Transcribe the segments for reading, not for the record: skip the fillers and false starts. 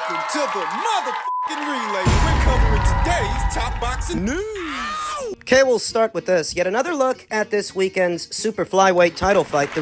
Welcome to the motherfucking relay. We're covering today's top boxing news. Okay, we'll start with this. Yet another look at this weekend's super flyweight title fight. The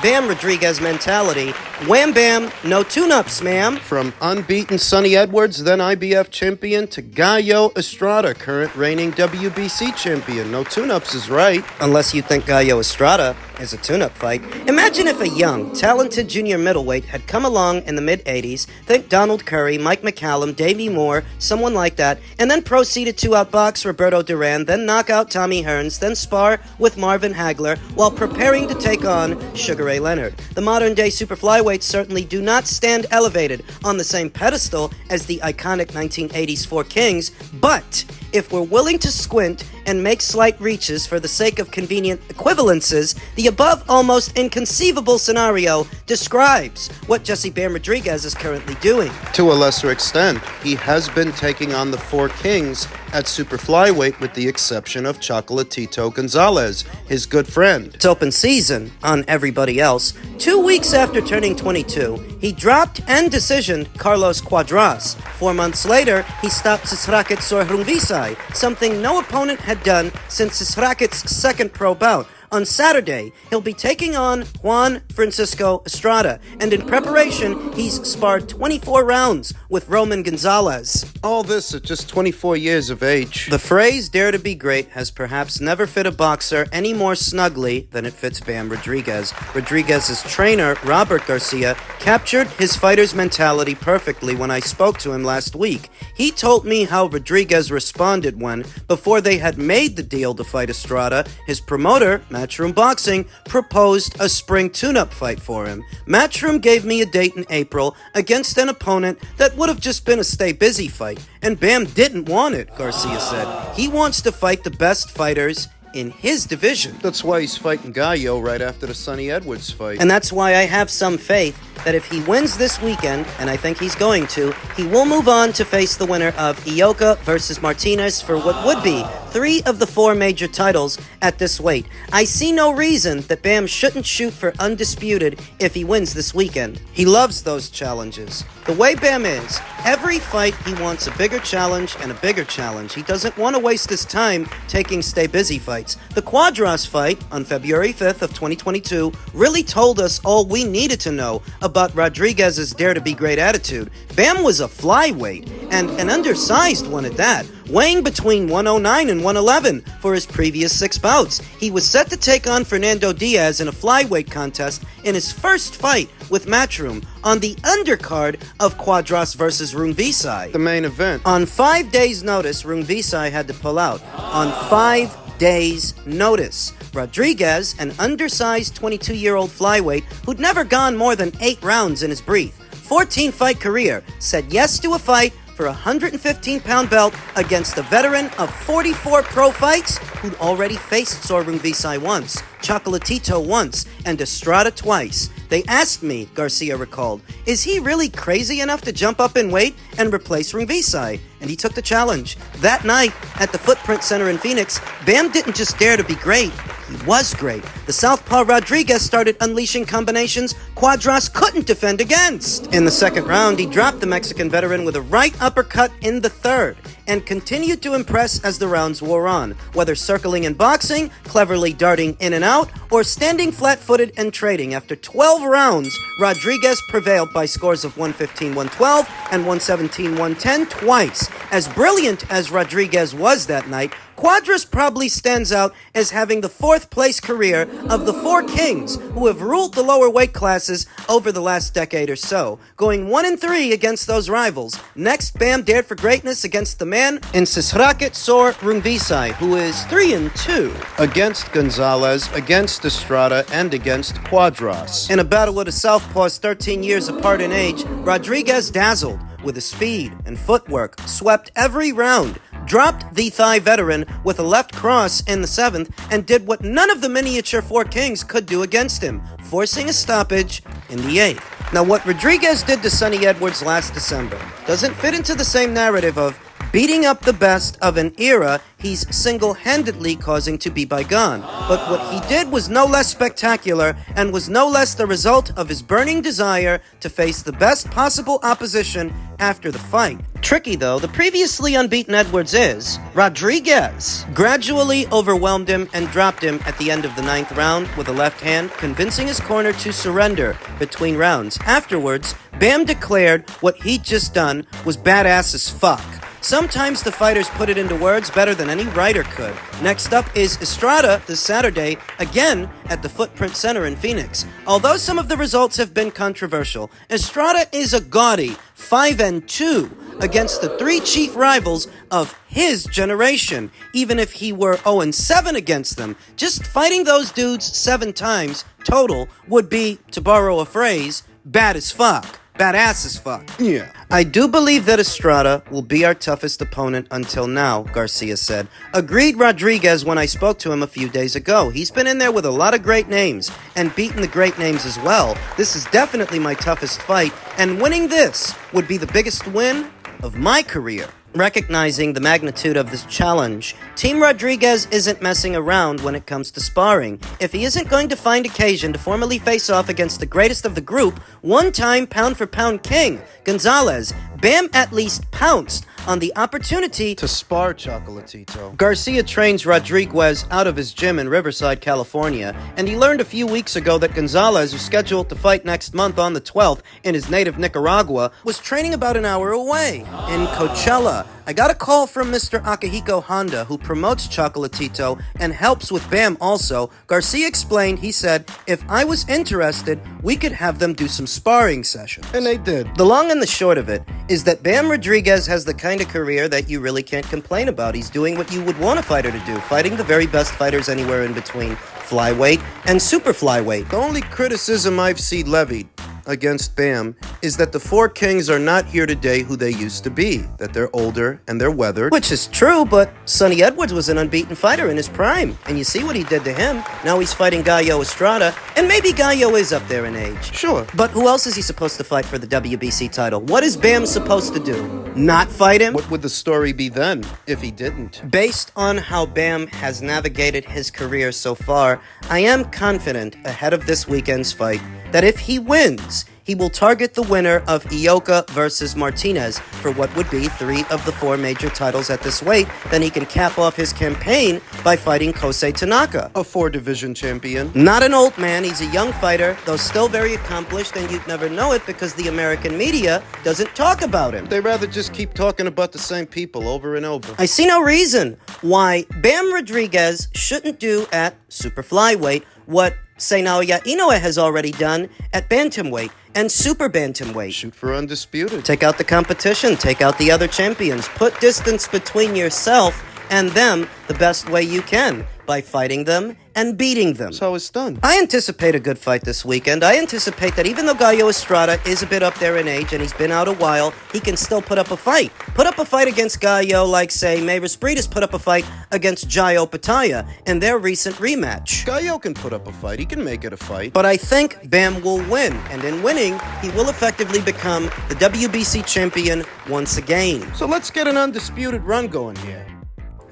Bam Rodriguez mentality. Wham bam, no tune-ups, ma'am. From unbeaten Sonny Edwards, then IBF champion, to Gallo Estrada, current reigning WBC champion. No tune-ups is right. Unless you think Gallo Estrada is a tune-up fight. Imagine if a young, talented junior middleweight had come along in the mid-'80s, think Donald Curry, Mike McCallum, Davey Moore, someone like that, and then proceeded to outbox Roberto Duran, then knock out Tommy Hearns, then spar with Marvin Hagler while preparing to take on Sugar Ray Leonard. The modern-day super flyweights certainly do not stand elevated on the same pedestal as the iconic 1980s Four Kings, but if we're willing to squint and make slight reaches for the sake of convenient equivalences, the above almost inconceivable scenario describes what Jesse Bam Rodriguez is currently doing. To a lesser extent, he has been taking on the Four Kings at super flyweight with the exception of Chocolatito Gonzalez, his good friend. It's open season on everybody else. 2 weeks after turning 22, he dropped and decisioned Carlos Cuadras. 4 months later, he stopped Sisraket Sorhungvisai, something no opponent had done since Sisraket's second pro bout. On Saturday, he'll be taking on Juan Francisco Estrada, and in preparation, he's sparred 24 rounds with Roman Gonzalez. All this at just 24 years of age. The phrase "dare to be great" has perhaps never fit a boxer any more snugly than it fits Bam Rodriguez. Rodriguez's trainer, Robert Garcia, captured his fighter's mentality perfectly when I spoke to him last week. He told me how Rodriguez responded when, before they had made the deal to fight Estrada, his promoter, Matchroom Boxing, proposed a spring tune-up fight for him. Matchroom gave me a date in April against an opponent that would have just been a stay-busy fight, and Bam didn't want it, Garcia said. He wants to fight the best fighters in his division. That's why he's fighting Gallo right after the Sonny Edwards fight. And that's why I have some faith that if he wins this weekend, and I think he's going to, he will move on to face the winner of Ioka versus Martinez for what would be 3 of the 4 major titles at this weight. I see no reason that Bam shouldn't shoot for undisputed if he wins this weekend. He loves those challenges. The way Bam is, every fight he wants a bigger challenge and a bigger challenge. He doesn't want to waste his time taking stay-busy fights. The Cuadras fight on February 5th of 2022 really told us all we needed to know about Rodriguez's dare-to-be-great attitude. Bam was a flyweight, and an undersized one at that, weighing between 109 and 111 for his previous 6 bouts. He was set to take on Fernando Diaz in a flyweight contest in his first fight with Matchroom on the undercard of Cuadras versus Rungvisai. The main event. On 5 days' notice, Rungvisai had to pull out. On 5 days' notice, Rodriguez, an undersized 22-year-old flyweight who'd never gone more than 8 rounds in his brief, 14-fight career, said yes to a fight for a 115-pound belt against a veteran of 44 pro fights who'd already faced Sorhungvisai once, Chocolatito once, and Estrada twice. They asked me, Garcia recalled, is he really crazy enough to jump up in weight and replace Rungvisai? And he took the challenge. That night, at the Footprint Center in Phoenix, Bam didn't just dare to be great, he was great. The southpaw Rodriguez started unleashing combinations Cuadras couldn't defend against. In the second round, he dropped the Mexican veteran with a right uppercut in the third, and continued to impress as the rounds wore on, whether circling in boxing, cleverly darting in and out, or standing flat-footed and trading. After 12 rounds, Rodriguez prevailed by scores of 115-112 and 117-110 twice. As brilliant as Rodriguez was that night, Cuadras probably stands out as having the 4th-place career of the Four Kings who have ruled the lower weight classes over the last decade or so, going 1-3 against those rivals. Next, Bam dared for greatness against the man in Sisraket Sorhungvisai, who is 3-2. Against Gonzalez, against Estrada, and against Cuadras. In a battle with the southpaws 13 years apart in age, Rodriguez dazzled with his speed and footwork, swept every round, dropped the Thai veteran with a left cross in the 7th, and did what none of the miniature Four Kings could do against him, forcing a stoppage in the 8th. Now, what Rodriguez did to Sonny Edwards last December doesn't fit into the same narrative of beating up the best of an era he's single-handedly causing to be bygone. But what he did was no less spectacular and was no less the result of his burning desire to face the best possible opposition after the fight. Tricky though, the previously unbeaten Edwards is Rodriguez. Gradually overwhelmed him and dropped him at the end of the 9th round with a left hand, convincing his corner to surrender between rounds. Afterwards, Bam declared what he'd just done was badass as fuck. Sometimes the fighters put it into words better than any writer could. Next up is Estrada this Saturday, again at the Footprint Center in Phoenix. Although some of the results have been controversial, Estrada is a gaudy 5-2 against the 3 chief rivals of his generation, even if he were 0-7 against them. Just fighting those dudes 7 times total would be, to borrow a phrase, bad as fuck. Badass as fuck. Yeah. I do believe that Estrada will be our toughest opponent until now, Garcia said. Agreed Rodriguez when I spoke to him a few days ago. He's been in there with a lot of great names, and beaten the great names as well. This is definitely my toughest fight, and winning this would be the biggest win of my career. Recognizing the magnitude of this challenge, Team Rodriguez isn't messing around when it comes to sparring. If he isn't going to find occasion to formally face off against the greatest of the group, one-time pound-for-pound king, Gonzalez, Bam at least pounced on the opportunity To spar Chocolatito. Garcia trains Rodriguez out of his gym in Riverside, California, and he learned a few weeks ago that Gonzalez, who's scheduled to fight next month on the 12th in his native Nicaragua, was training about an hour away in Coachella. I got a call from Mr. Akihiko Honda, who promotes Chocolatito and helps with Bam also. Garcia explained, he said, if I was interested, we could have them do some sparring sessions. And they did. The long and the short of it is that Bam Rodriguez has the kind of career that you really can't complain about. He's doing what you would want a fighter to do, fighting the very best fighters anywhere in between flyweight and super flyweight. The only criticism I've seen levied against Bam is that the 4 kings are not here today who they used to be, that they're older and they're weathered. Which is true, but Sonny Edwards was an unbeaten fighter in his prime, and you see what he did to him. Now he's fighting Gallo Estrada, and maybe Gallo is up there in age. Sure. But who else is he supposed to fight for the WBC title? What is Bam supposed to do? Not fight him? What would the story be then if he didn't? Based on how Bam has navigated his career so far, I am confident ahead of this weekend's fight that if he wins, he will target the winner of Ioka versus Martinez for what would be 3 of the 4 major titles at this weight. Then he can cap off his campaign by fighting Kosei Tanaka. A 4-division champion. Not an old man, he's a young fighter, though still very accomplished, and you'd never know it because the American media doesn't talk about him. They rather just keep talking about the same people over and over. I see no reason why Bam Rodriguez shouldn't do at super flyweight what Naoya Inoue has already done at bantamweight and super bantamweight. Shoot for undisputed. Take out the competition, take out the other champions, put distance between yourself and them the best way you can by fighting them and beating them. That's how it's done. I anticipate a good fight this weekend. I anticipate that even though Gallo Estrada is a bit up there in age and he's been out a while, he can still put up a fight. Put up a fight against Gallo like, say, Mavis Breedis put up a fight against Jayo Pataya in their recent rematch. Gallo can put up a fight. He can make it a fight. But I think Bam will win, and in winning, he will effectively become the WBC champion once again. So let's get an undisputed run going here.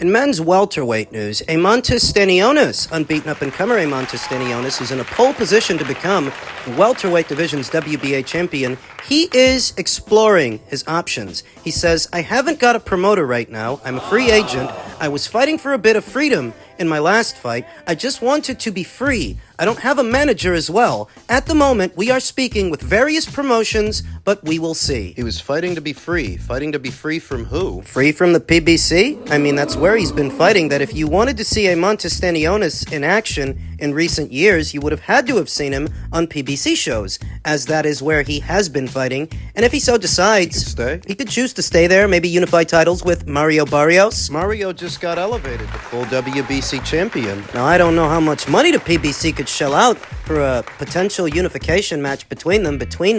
In men's welterweight news, Eimantas Stanionis, unbeaten up-and-comer Eimantas Stanionis, who's in a pole position to become the welterweight division's WBA champion, he is exploring his options. He says, I haven't got a promoter right now. I'm a free agent. I was fighting for a bit of freedom in my last fight. I just wanted to be free. I don't have a manager as well. At the moment, we are speaking with various promotions, but we will see. He was fighting to be free. Fighting to be free from who? Free from the PBC? I mean, that's where he's been fighting. That if you wanted to see Eimantas Stanionis in action in recent years, you would have had to have seen him on PBC shows, as that is where he has been fighting. And if he so decides, he could choose to stay there, maybe unify titles with Mario Barrios. Mario just got elevated to full WBC champion. Now, I don't know how much money the PBC could shell out for a potential unification match between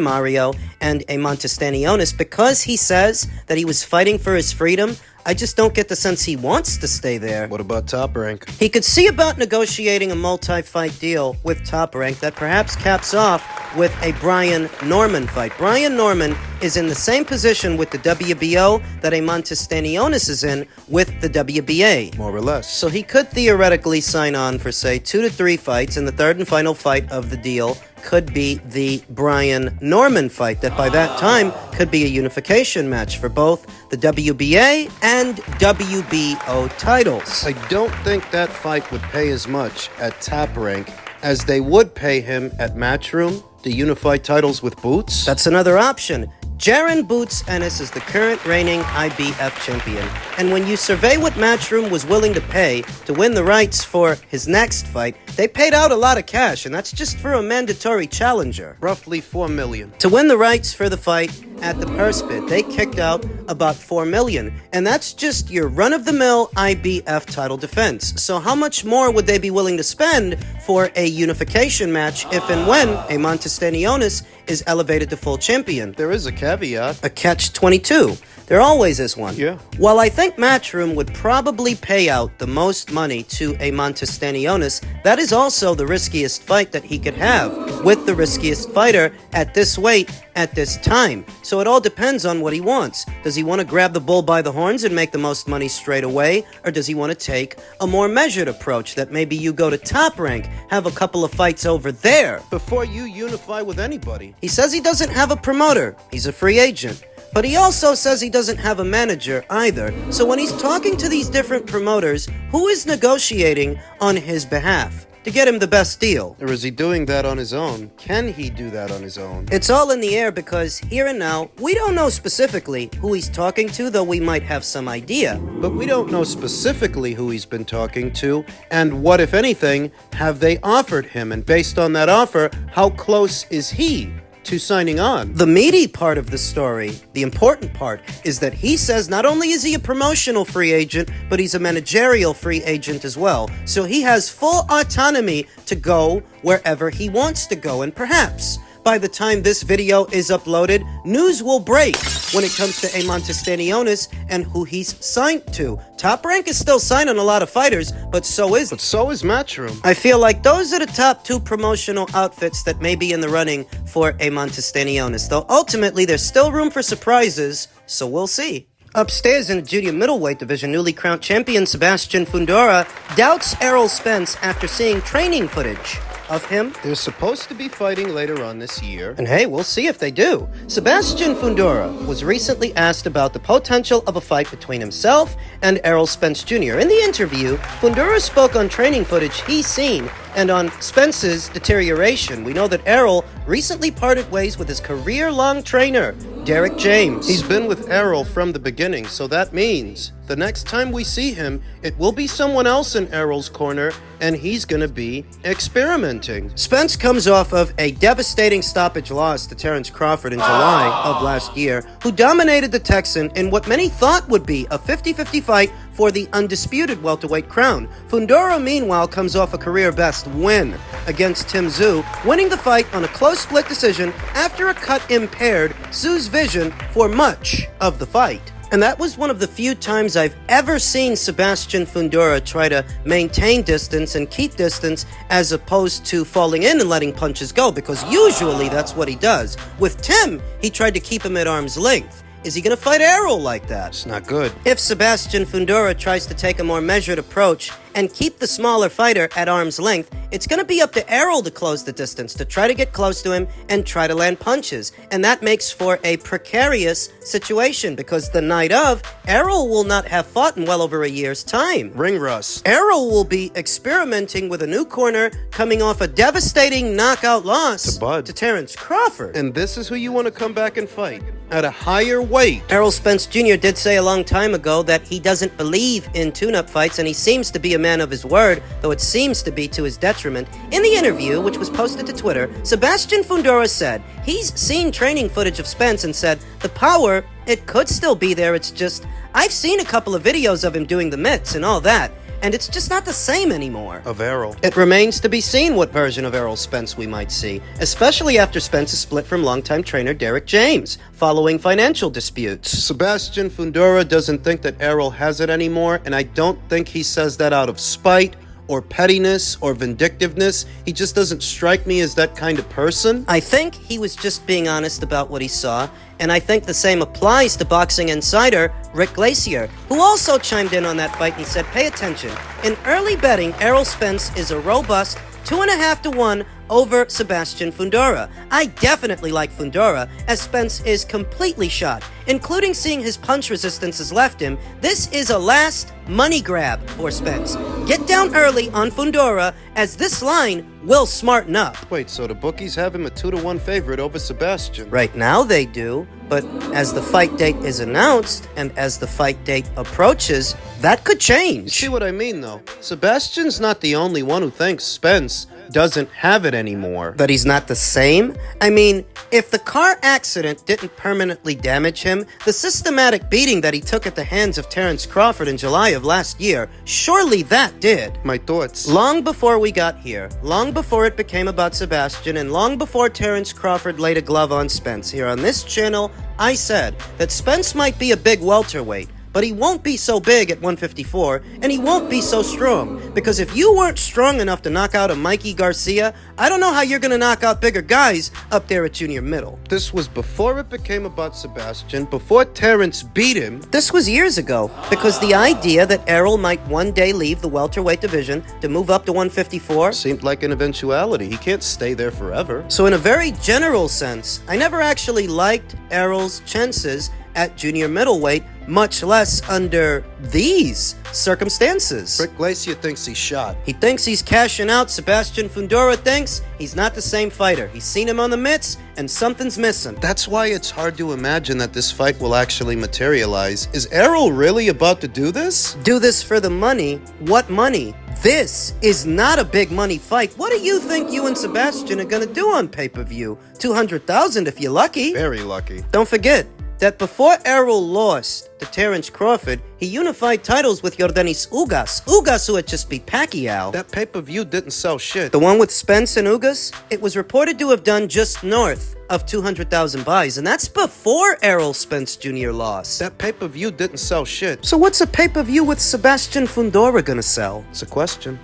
Mario and Eimantas Stanionis, because he says that he was fighting for his freedom. I just don't get the sense he wants to stay there. What about Top Rank? He could see about negotiating a multi-fight deal with Top Rank that perhaps caps off with a Brian Norman fight. Brian Norman is in the same position with the WBO that Eimantas Stanionis is in with the WBA. More or less. So he could theoretically sign on for, say, 2 to 3 fights, and the third and final fight of the deal could be the Brian Norman fight that by that time could be a unification match for both the WBA and WBO titles. I don't think that fight would pay as much at Top Rank as they would pay him at Matchroom, the unified titles with Boots. That's another option. Jaron Boots Ennis is the current reigning IBF champion, and when you survey what Matchroom was willing to pay to win the rights for his next fight, they paid out a lot of cash, and that's just for a mandatory challenger. Roughly $4 million. To win the rights for the fight at the purse bid, they kicked out about $4 million, and that's just your run-of-the-mill IBF title defense. So how much more would they be willing to spend for a unification match if and when Eimantas Stanionis is elevated to full champion? There is a caveat. A catch-22. There always is one. Yeah. While I think Matchroom would probably pay out the most money to Eimantas Stanionis, that is also the riskiest fight that he could have with the riskiest fighter at this weight at this time. So it all depends on what he wants. Does he want to grab the bull by the horns and make the most money straight away? Or does he want to take a more measured approach that maybe you go to Top Rank, have a couple of fights over there Before you unify with anybody. He says he doesn't have a promoter. He's a free agent. But he also says he doesn't have a manager either. So when he's talking to these different promoters, who is negotiating on his behalf to get him the best deal? Or is he doing that on his own? Can he do that on his own? It's all in the air because here and now, we don't know specifically who he's talking to, though we might have some idea. But we don't know specifically who he's been talking to, and what, if anything, have they offered him? And based on that offer, how close is he to signing on? The meaty part of the story, the important part, is that he says not only is he a promotional free agent, but he's a managerial free agent as well. So he has full autonomy to go wherever he wants to go, and perhaps by the time this video is uploaded, news will break when it comes to Eimantas Stanionis and who he's signed to. Top Rank is still signing a lot of fighters, but so is Matchroom. I feel like those are the top 2 promotional outfits that may be in the running for Eimantas Stanionis, though ultimately there's still room for surprises, so we'll see. Upstairs in the junior middleweight division, newly crowned champion Sebastian Fundora doubts Errol Spence after seeing training footage of him. They're supposed to be fighting later on this year. And hey, we'll see if they do. Sebastian Fundora was recently asked about the potential of a fight between himself and Errol Spence Jr. In the interview, Fundora spoke on training footage he's seen and on Spence's deterioration. We know that Errol recently parted ways with his career-long trainer, Derek James. He's been with Errol from the beginning, so that means the next time we see him, it will be someone else in Errol's corner, and he's gonna be experimenting. Spence comes off of a devastating stoppage loss to Terrence Crawford in July of last year, who dominated the Texan in what many thought would be a 50-50 fight for the undisputed welterweight crown. Fundora, meanwhile, comes off a career-best win against Tim Tszyu, winning the fight on a close split decision after a cut impaired Tszyu's vision for much of the fight. And that was one of the few times I've ever seen Sebastian Fundora try to maintain distance and keep distance as opposed to falling in and letting punches go, because usually that's what he does. With Tim, he tried to keep him at arm's length. Is he going to fight Errol like that? It's not good. If Sebastian Fundora tries to take a more measured approach and keep the smaller fighter at arm's length, it's going to be up to Errol to close the distance, to try to get close to him and try to land punches. And that makes for a precarious situation because the night of, Errol will not have fought in well over a year's time. Ring rust. Errol will be experimenting with a new corner coming off a devastating knockout loss to Terrence Crawford. And this is who you want to come back and fight at a higher weight. Errol Spence Jr. did say a long time ago that he doesn't believe in tune-up fights, and he seems to be a man of his word, though it seems to be to his detriment. In the interview, which was posted to Twitter, Sebastian Fundora said he's seen training footage of Spence and said, the power, it could still be there, it's just, I've seen a couple of videos of him doing the mitts and all that, and it's just not the same anymore. Of Errol. It remains to be seen what version of Errol Spence we might see, especially after Spence is split from longtime trainer Derek James, following financial disputes. Sebastian Fundora doesn't think that Errol has it anymore, and I don't think he says that out of spite or pettiness or vindictiveness. He just doesn't strike me as that kind of person. I think he was just being honest about what he saw, and I think the same applies to boxing insider Rick Glaser, who also chimed in on that fight and he said, pay attention. In early betting, Errol Spence is a robust 2.5 to 1 over Sebastian Fundora. I definitely like Fundora, as Spence is completely shot, including seeing his punch resistance has left him. This is a last money grab for Spence. Get down early on Fundora, as this line will smarten up. Wait, so the bookies have him a 2-1 favorite over Sebastian? Right now they do, but as the fight date is announced and as the fight date approaches, that could change. See what I mean, though? Sebastian's not the only one who thinks Spence doesn't have it anymore. That he's not the same? I mean, if the car accident didn't permanently damage him, the systematic beating that he took at the hands of Terence Crawford in July of last year, surely that did. My thoughts. Long before we got here, long before it became about Sebastian, and long before Terence Crawford laid a glove on Spence, here on this channel, I said that Spence might be a big welterweight, but he won't be so big at 154, and he won't be so strong. Because if you weren't strong enough to knock out a Mikey Garcia, I don't know how you're gonna knock out bigger guys up there at junior middle. This was before it became about Sebastian, before Terence beat him. This was years ago, because the idea that Errol might one day leave the welterweight division to move up to 154 Seemed like an eventuality. He can't stay there forever. So in a very general sense, I never actually liked Errol's chances at junior middleweight, much less under these circumstances. Rick Glaser thinks he's shot. He thinks he's cashing out. Sebastian Fundora thinks he's not the same fighter. He's seen him on the mitts, and something's missing. That's why it's hard to imagine that this fight will actually materialize. Is Errol really about to do this? Do this for the money? What money? This is not a big money fight. What do you think you and Sebastian are gonna do on pay-per-view? 200,000 if you're lucky. Very lucky. Don't forget that before Errol lost to Terence Crawford, he unified titles with Yordenis Ugas. Ugas, who had just beat Pacquiao. That pay-per-view didn't sell shit. The one with Spence and Ugas, it was reported to have done just north of 200,000 buys, and that's before Errol Spence Jr. lost. That pay-per-view didn't sell shit. So what's a pay-per-view with Sebastian Fundora gonna sell? It's a question.